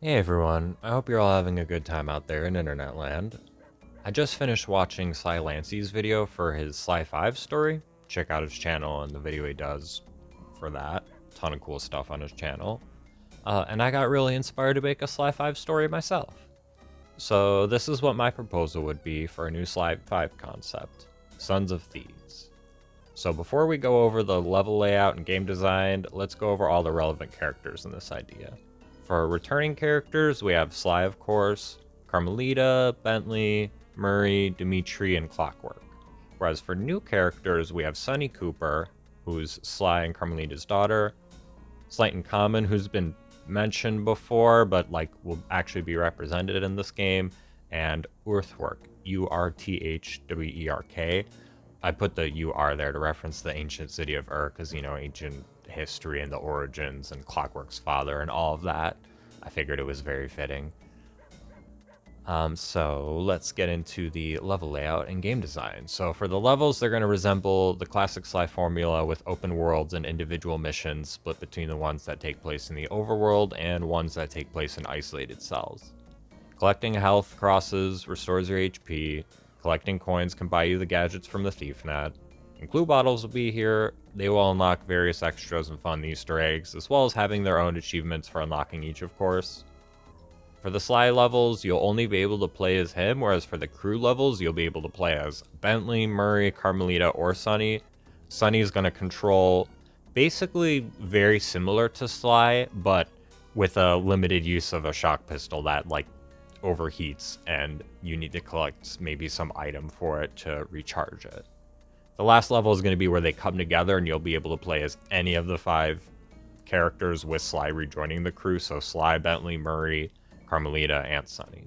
Hey everyone, I hope you're all having a good time out there in internet land. I just finished watching Sly Lancey's video for his Sly 5 story. Check out his channel and the video he does for that. Ton of cool stuff on his channel. And I got really inspired to make a Sly 5 story myself. So this is what my proposal would be for a new Sly 5 concept. Sons of Thieves. So before we go over the level layout and game design, let's go over all the relevant characters in this idea. For returning characters, we have Sly, of course, Carmelita, Bentley, Murray, Dimitri, and Clockwork. Whereas for new characters, we have Sunny Cooper, who's Sly and Carmelita's daughter, Slight and Common, who's been mentioned before, but will actually be represented in this game, and Urthwerk, Urthwerk. I put the UR there to reference the ancient city of Ur, because, ancient history and the origins and Clockwork's father and all of that. I figured it was very fitting. So let's get into the level layout and game design. So for the levels, they're going to resemble the classic Sly formula with open worlds and individual missions split between the ones that take place in the overworld and ones that take place in isolated cells. Collecting health crosses restores your HP. Collecting coins can buy you the gadgets from the Thief Net. And clue bottles will be here. They will unlock various extras and fun Easter eggs, as well as having their own achievements for unlocking each, of course. For the Sly levels, you'll only be able to play as him, whereas for the crew levels, you'll be able to play as Bentley, Murray, Carmelita, or Sunny. Sunny is going to control basically very similar to Sly, but with a limited use of a shock pistol that overheats, and you need to collect maybe some item for it to recharge it. The last level is going to be where they come together, and you'll be able to play as any of the 5 characters with Sly rejoining the crew, so Sly, Bentley, Murray, Carmelita, and Sunny.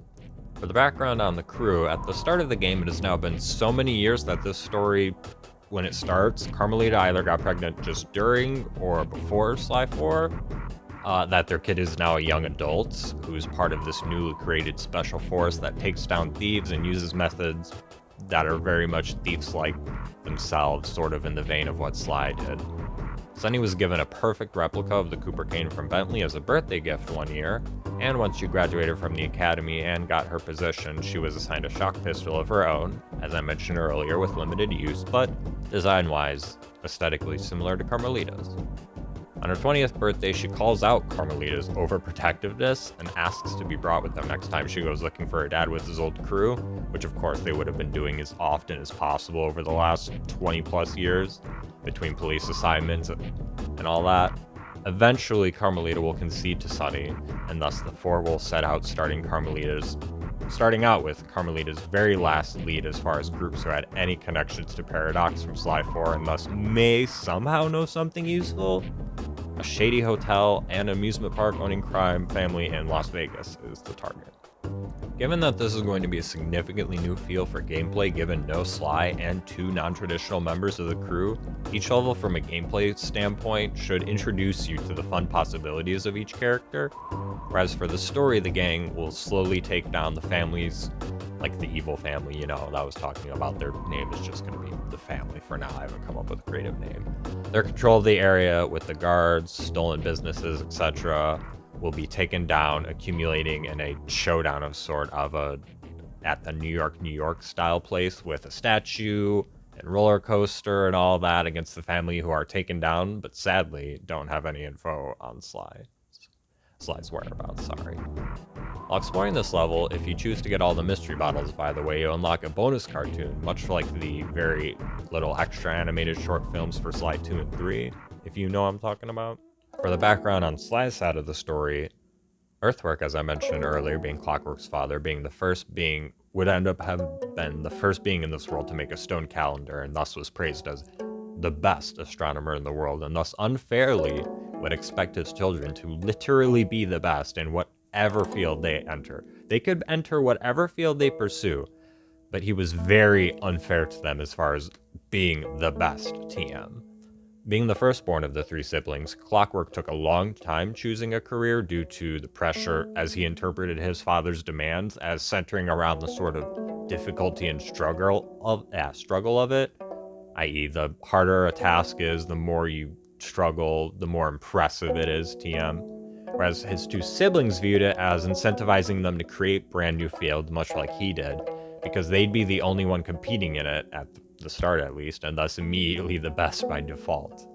For the background on the crew, at the start of the game, it has now been so many years that this story, when it starts, Carmelita either got pregnant just during or before Sly 4, that their kid is now a young adult who's part of this newly created special force that takes down thieves and uses methods that are very much Thieves-like themselves, sort of in the vein of what Sly did. Sunny was given a perfect replica of the Cooper cane from Bentley as a birthday gift one year, and once she graduated from the academy and got her position, she was assigned a shock pistol of her own, as I mentioned earlier, with limited use, but design-wise, aesthetically similar to Carmelita's. On her 20th birthday, she calls out Carmelita's overprotectiveness and asks to be brought with them next time she goes looking for her dad with his old crew, which of course they would have been doing as often as possible over the last 20 plus years between police assignments and all that. Eventually, Carmelita will concede to Sunny, and thus the 4 will set out starting out with Carmelita's very last lead as far as groups who had any connections to Paradox from Sly 4 and thus may somehow know something useful. A shady hotel and amusement park owning crime family in Las Vegas is the target. Given that this is going to be a significantly new feel for gameplay given no Sly and 2 non-traditional members of the crew, each level from a gameplay standpoint should introduce you to the fun possibilities of each character, whereas for the story, the gang will slowly take down the families, like the evil family, that I was talking about. Their name is just going to be the family for now. I haven't come up with a creative name. Their control of the area with the guards, stolen businesses, etc., will be taken down, accumulating in a showdown of sort of at the New York style place with a statue and roller coaster and all that against the family who are taken down, but sadly don't have any info on Sly's whereabouts, sorry. While exploring this level, if you choose to get all the mystery bottles, by the way, you unlock a bonus cartoon, much like the very little extra animated short films for Sly 2 and 3, if you know what I'm talking about. For the background on Sly's side of the story, Urthwerk, as I mentioned earlier, being Clockwork's father, would end up having been the first being in this world to make a stone calendar, and thus was praised as the best astronomer in the world, and thus unfairly would expect his children to literally be the best in whatever field they enter. They could enter whatever field they pursue, but he was very unfair to them as far as being the best TM. Being the firstborn of the 3 siblings, Clockwork took a long time choosing a career due to the pressure as he interpreted his father's demands as centering around the sort of difficulty and struggle of it, i.e. the harder a task is, the more you struggle, the more impressive it is, TM. whereas his two siblings viewed it as incentivizing them to create brand new fields, much like he did, because they'd be the only one competing in it, at the start at least, and thus immediately the best by default.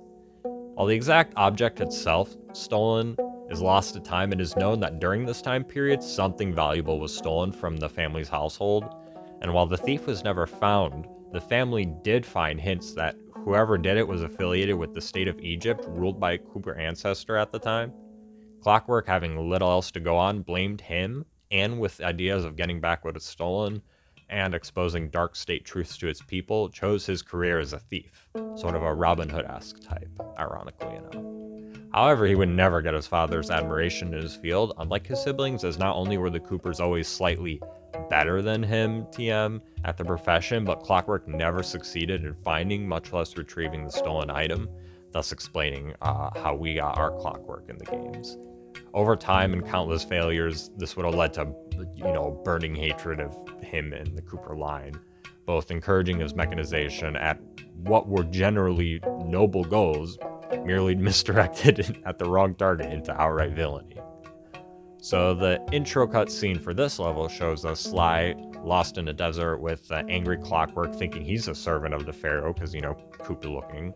While the exact object itself, stolen, is lost to time, it is known that during this time period, something valuable was stolen from the family's household, and while the thief was never found, the family did find hints that whoever did it was affiliated with the state of Egypt, ruled by a Cooper ancestor at the time. Clockwork, having little else to go on, blamed him, and with ideas of getting back what is stolen and exposing dark state truths to its people, chose his career as a thief, sort of a Robin Hood-esque type, ironically enough. However, he would never get his father's admiration in his field, unlike his siblings, as not only were the Coopers always slightly better than him, TM, at the profession, but Clockwork never succeeded in finding, much less retrieving, the stolen item, thus explaining how we got our Clockwork in the games. Over time and countless failures, this would have led to, burning hatred of him and the Cooper line, both encouraging his mechanization at what were generally noble goals, merely misdirected at the wrong target into outright villainy. So the intro cutscene for this level shows us Sly lost in a desert with angry Clockwork thinking he's a servant of the Pharaoh because, Cooper looking,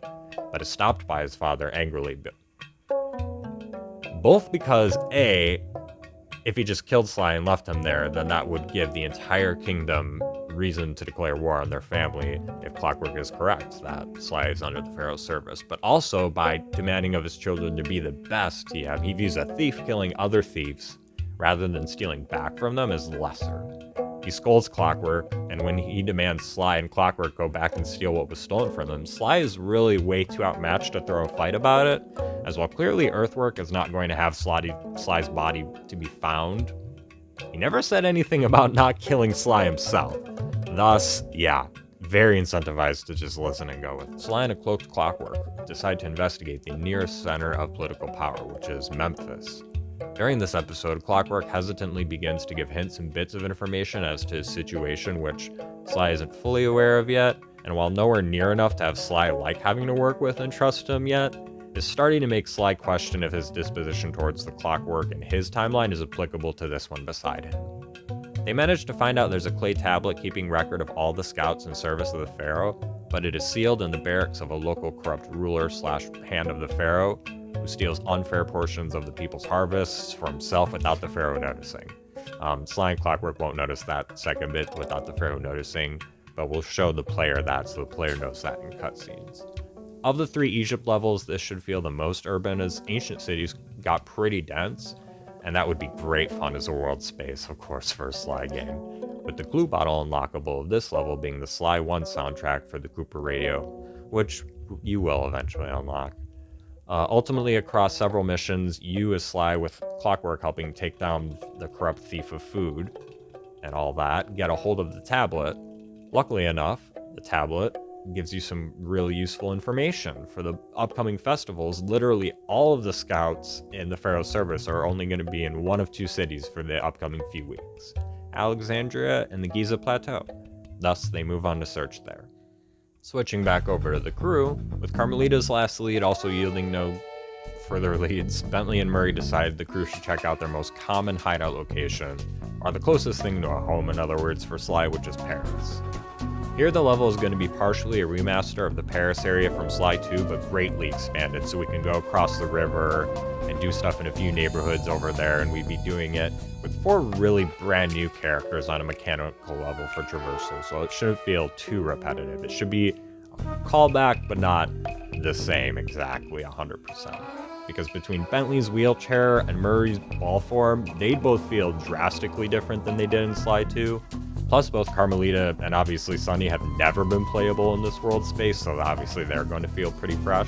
but is stopped by his father angrily. Both because, A, if he just killed Sly and left him there, then that would give the entire kingdom reason to declare war on their family if Clockwork is correct, that Sly is under the Pharaoh's service. But also by demanding of his children to be the best, he views a thief killing other thieves rather than stealing back from them as lesser. He scolds Clockwork, and when he demands Sly and Clockwork go back and steal what was stolen from them, Sly is really way too outmatched to throw a fight about it, as while clearly Earthwork is not going to have Sly's body to be found, he never said anything about not killing Sly himself. Thus, very incentivized to just listen and go with it. Sly and a cloaked Clockwork decide to investigate the nearest center of political power, which is Memphis. During this episode, Clockwork hesitantly begins to give hints and bits of information as to his situation, which Sly isn't fully aware of yet, and while nowhere near enough to have Sly like having to work with and trust him yet, is starting to make Sly question if his disposition towards the Clockwork in his timeline is applicable to this one beside him. They manage to find out there's a clay tablet keeping record of all the scouts in service of the Pharaoh, but it is sealed in the barracks of a local corrupt ruler / hand of the Pharaoh, who steals unfair portions of the people's harvests for himself without the Pharaoh noticing. Sly and Clockwork won't notice that second bit without the Pharaoh noticing, but we'll show the player that so the player knows that in cutscenes. Of the 3 Egypt levels, this should feel the most urban, as ancient cities got pretty dense, and that would be great fun as a world space, of course, for a Sly game, with the clue bottle unlockable of this level being the Sly 1 soundtrack for the Cooper radio, which you will eventually unlock. Ultimately, across several missions, you as Sly with Clockwork helping take down the corrupt thief of food and all that, get a hold of the tablet. Luckily enough, the tablet gives you some really useful information. For the upcoming festivals, literally all of the scouts in the Pharaoh's service are only going to be in one of 2 cities for the upcoming few weeks, Alexandria and the Giza Plateau. Thus, they move on to search there. Switching back over to the crew, with Carmelita's last lead also yielding no further leads, Bentley and Murray decided the crew should check out their most common hideout location, or the closest thing to a home, in other words, for Sly, which is Paris. Here the level is going to be partially a remaster of the Paris area from Sly 2, but greatly expanded, so we can go across the river and do stuff in a few neighborhoods over there, and we'd be doing it with 4 really brand new characters on a mechanical level for traversal, so it shouldn't feel too repetitive. It should be a callback, but not the same exactly 100%. Because between Bentley's wheelchair and Murray's ball form, they'd both feel drastically different than they did in Sly 2. Plus, both Carmelita and obviously Sunny have never been playable in this world space, so obviously they're going to feel pretty fresh.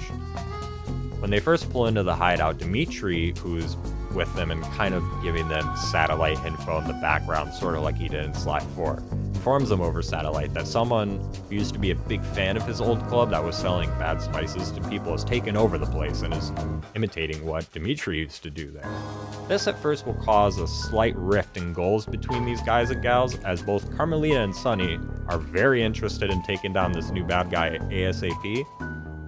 When they first pull into the hideout, Dimitri, who's with them and kind of giving them satellite info in the background, sort of like he did in Sly 4, informs them over satellite that someone who used to be a big fan of his old club that was selling bad spices to people has taken over the place and is imitating what Dimitri used to do there. This at first will cause a slight rift in goals between these guys and gals, as both Carmelita and Sunny are very interested in taking down this new bad guy ASAP,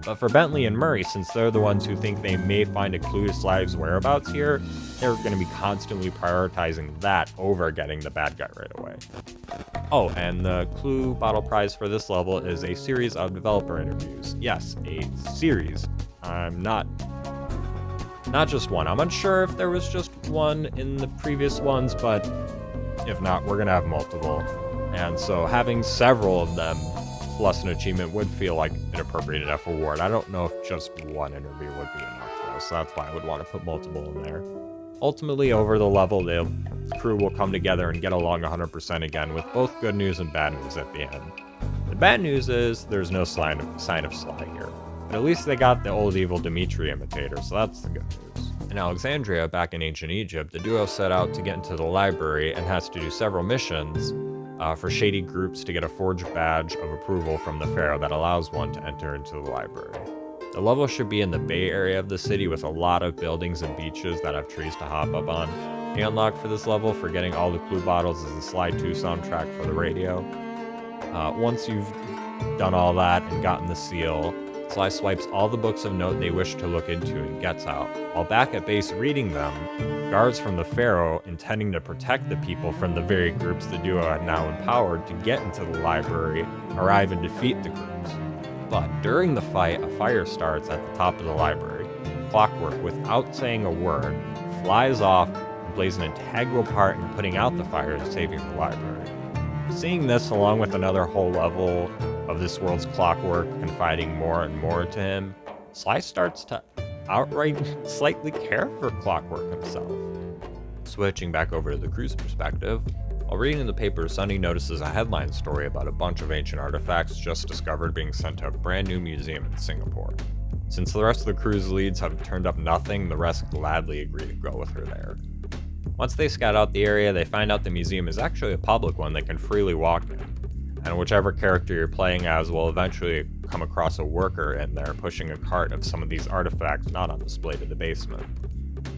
But for Bentley and Murray, since they're the ones who think they may find a clue to Sly's whereabouts here, they're going to be constantly prioritizing that over getting the bad guy right away. Oh, and the clue bottle prize for this level is a series of developer interviews. Yes, a series. I'm not just one. I'm unsure if there was just one in the previous ones, but if not, we're going to have multiple. And so having several of them plus an achievement would feel like an appropriate enough reward. I don't know if just one interview would be enough though, so that's why I would want to put multiple in there. Ultimately, over the level, the crew will come together and get along 100% again, with both good news and bad news at the end. The bad news is there's no sign of Sly here, but at least they got the old evil Dimitri imitator, so that's the good news. In Alexandria, back in ancient Egypt, the duo set out to get into the library and has to do several missions for shady groups to get a forged badge of approval from the pharaoh that allows one to enter into the library. The level should be in the bay area of the city with a lot of buildings and beaches that have trees to hop up on. The unlock for this level for getting all the clue bottles is the Sly 2 soundtrack for the radio. Once you've done all that and gotten the seal, Sly swipes all the books of note they wish to look into and gets out. While back at base reading them, guards from the pharaoh, intending to protect the people from the very groups the duo had now empowered to get into the library, arrive and defeat the groups. But during the fight, a fire starts at the top of the library. Clockwork, without saying a word, flies off and plays an integral part in putting out the fire and saving the library. Seeing this, along with another whole level of this world's Clockwork confiding more and more to him, Sly starts to outright slightly care for Clockwork himself. Switching back over to the crew's perspective, while reading in the paper, Sonny notices a headline story about a bunch of ancient artifacts just discovered being sent to a brand new museum in Singapore. Since the rest of the crew's leads have turned up nothing, the rest gladly agree to go with her there. Once they scout out the area, they find out the museum is actually a public one they can freely walk in, and whichever character you're playing as will eventually come across a worker in there pushing a cart of some of these artifacts not on display to the basement.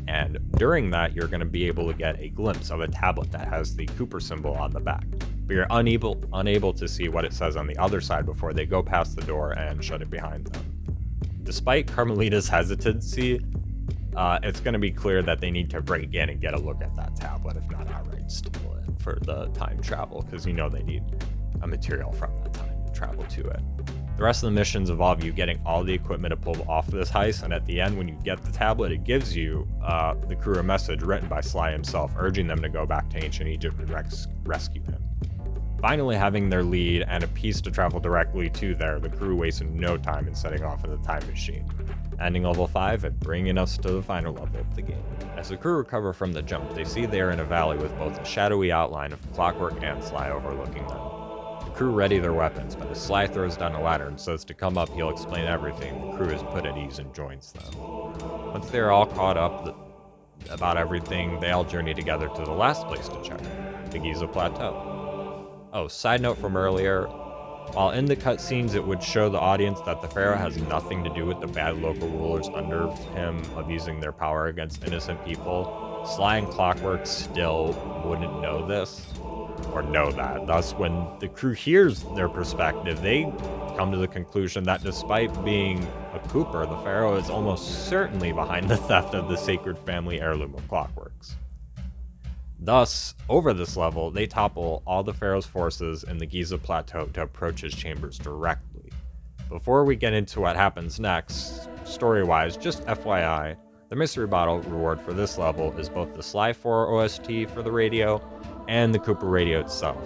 And during that, you're going to be able to get a glimpse of a tablet that has the Cooper symbol on the back, but you're unable to see what it says on the other side before they go past the door and shut it behind them. Despite Carmelita's hesitancy, it's going to be clear that they need to break in and get a look at that tablet, if not outright steal it for the time travel, because they need a material from that time to travel to it. The rest of the missions involve you getting all the equipment to pull off this heist, and at the end, when you get the tablet, it gives you, the crew, a message written by Sly himself, urging them to go back to ancient Egypt and rescue him. Finally having their lead and a piece to travel directly to there, the crew wasted no time in setting off in the time machine, ending level 5 and bringing us to the final level of the game. As the crew recover from the jump, they see they are in a valley with both a shadowy outline of Clockwork and Sly overlooking them. The crew ready their weapons, but as Sly throws down a ladder and says to come up, he'll explain everything. The crew is put at ease and joins them. Once they are all caught up about everything, they all journey together to the last place to check, the Giza Plateau. Oh, side note from earlier, while in the cutscenes it would show the audience that the Pharaoh has nothing to do with the bad local rulers under him abusing their power against innocent people, Sly and Clockwork still wouldn't know this, or know that. Thus, when the crew hears their perspective, they come to the conclusion that despite being a Cooper, the Pharaoh is almost certainly behind the theft of the sacred family heirloom of Clockworks. Thus, over this level, they topple all the Pharaoh's forces in the Giza Plateau to approach his chambers directly. Before we get into what happens next, story-wise, just FYI, the mystery bottle reward for this level is both the Sly 4 OST for the radio and the Cooper radio itself.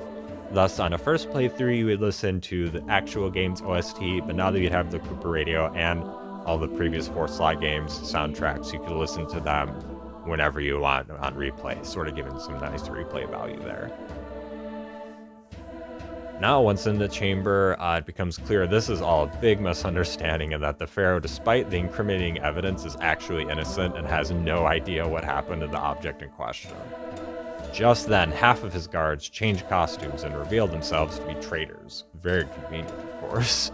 Thus, on a first playthrough, you would listen to the actual game's OST, but now that you have the Cooper radio and all the previous 4 Sly games soundtracks, you can listen to them whenever you want on replay, sort of giving some nice replay value there. Now, once in the chamber, it becomes clear this is all a big misunderstanding and that the Pharaoh, despite the incriminating evidence, is actually innocent and has no idea what happened to the object in question. Just then, half of his guards change costumes and reveal themselves to be traitors. Very convenient, of course.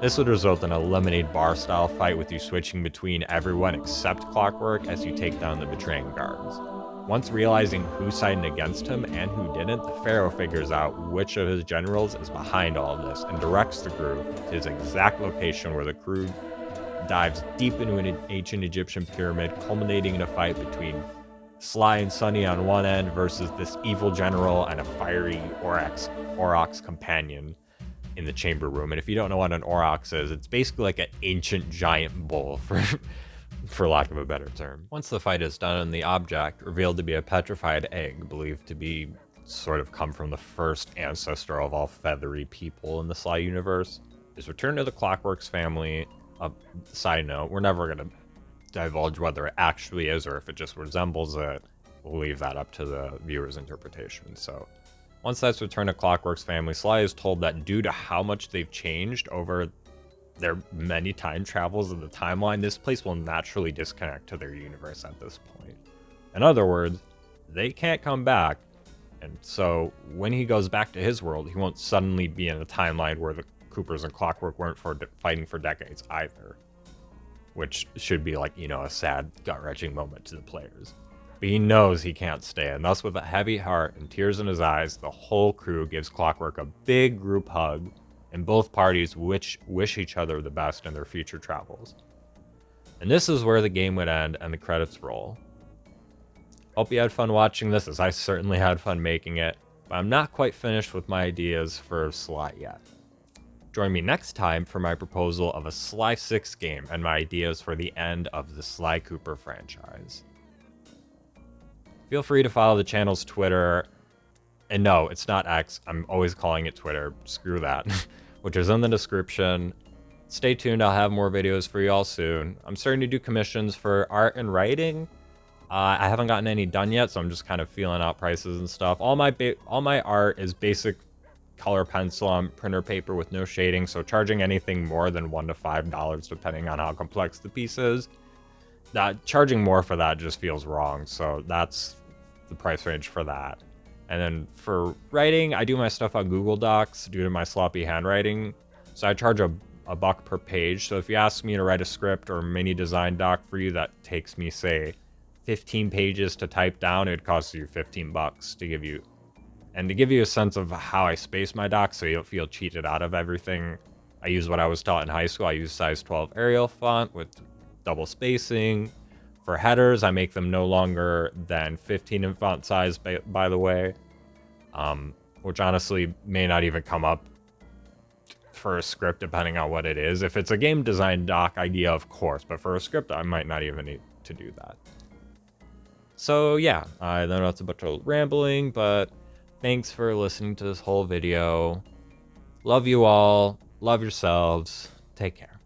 This would result in a lemonade bar style fight with you switching between everyone except Clockwork as you take down the betraying guards. Once realizing who sided against him and who didn't, the Pharaoh figures out which of his generals is behind all of this and directs the crew to his exact location, where the crew dives deep into an ancient Egyptian pyramid, culminating in a fight between Sly and Sunny on one end versus this evil general and a fiery Aurochs companion in the chamber room. And if you don't know what an Aurochs is, it's basically like an ancient giant bull, for lack of a better term. Once the fight is done and the object, revealed to be a petrified egg, believed to be sort of come from the first ancestor of all feathery people in the Sly universe, is returned to the Clockworks family. Side note, we're never going to divulge whether it actually is or if it just resembles it. We'll leave that up to the viewer's interpretation. So once that's returned to Clockworks family, Sly is told that due to how much they've changed over their many time travels in the timeline, this place will naturally disconnect to their universe at this point. In other words, they can't come back, and so when he goes back to his world, he won't suddenly be in a timeline where the Coopers and Clockwork weren't fighting for decades either, which should be like, a sad, gut-wrenching moment to the players. But he knows he can't stay, and thus with a heavy heart and tears in his eyes, the whole crew gives Clockwork a big group hug, and both parties wish each other the best in their future travels. And this is where the game would end and the credits roll. Hope you had fun watching this, as I certainly had fun making it, but I'm not quite finished with my ideas for Sly yet. Join me next time for my proposal of a Sly 6 game and my ideas for the end of the Sly Cooper franchise. Feel free to follow the channel's Twitter, and no, it's not X, I'm always calling it Twitter, screw that, which is in the description. Stay tuned, I'll have more videos for you all soon. I'm starting to do commissions for art and writing. I haven't gotten any done yet, so I'm just kind of feeling out prices and stuff. All my art is basic color pencil on printer paper with no shading, so charging anything more than $1 to $5 depending on how complex the piece is, charging more for that just feels wrong, so that's the price range for that. And then for writing, I do my stuff on Google Docs due to my sloppy handwriting, so I charge a buck per page. So if you ask me to write a script or mini design doc for you that takes me, say, 15 pages to type down, it costs you 15 bucks to give you. And to give you a sense of how I space my docs so you don't feel cheated out of everything, I use what I was taught in high school. I use size 12 Arial font with double spacing. For headers, I make them no longer than 15 in font size, by the way, which honestly may not even come up for a script depending on what it is. If it's a game design doc idea, of course, but for a script, I might not even need to do that. So yeah, I know that's a bunch of rambling, but thanks for listening to this whole video. Love you all. Love yourselves. Take care.